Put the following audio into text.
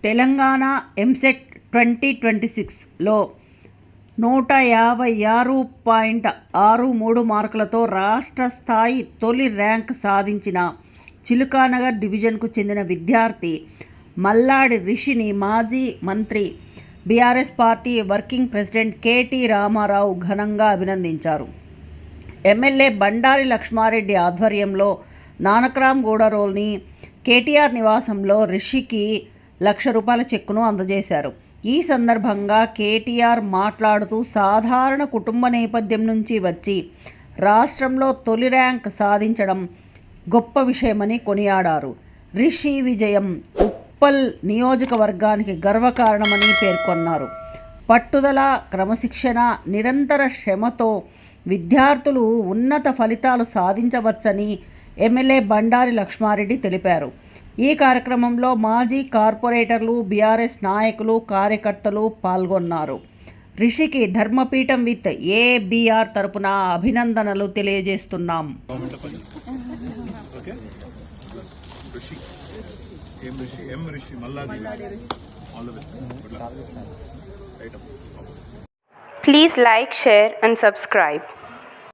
తెలంగాణ ఎంసెట్ 2026లో 156.63 మార్కులతో రాష్ట్ర స్థాయి తొలి ర్యాంక్ సాధించిన చిలుకానగర్ డివిజన్కు చెందిన విద్యార్థి మల్లాడి రిషిని మాజీ మంత్రి BRS party working president KT Ramarao ఘనంగా అభినందించారు. ఎమ్మెల్యే బండారి లక్ష్మారెడ్డి ఆధ్వర్యంలో నానక్రామ్గూడలోని కేటీఆర్ నివాసంలో రిషికి ₹1,00,000 చెక్కును అందజేశారు. ఈ సందర్భంగా కేటీఆర్ మాట్లాడుతూ సాధారణ కుటుంబ నేపథ్యం నుంచి వచ్చి రాష్ట్రంలో తొలి ర్యాంక్ సాధించడం గొప్ప విషయమని కొనియాడారు. రిషి విజయం ఉప్పల్ నియోజకవర్గానికి గర్వకారణమని పేర్కొన్నారు. పట్టుదల, క్రమశిక్షణ, నిరంతర శ్రమతో విద్యార్థులు ఉన్నత ఫలితాలు సాధించవచ్చని ఎమ్మెల్యే బండారి లక్ష్మారెడ్డి తెలిపారు. ఈ కార్యక్రమంలో మాజీ కార్పొరేటర్లు, బీఆర్ఎస్ నాయకులు, కార్యకర్తలు పాల్గొన్నారు. రిషికి ధర్మపీఠం విత్ ఏబీఆర్ తరపున అభినందనలు తెలియజేస్తున్నాం. Please like, share and subscribe.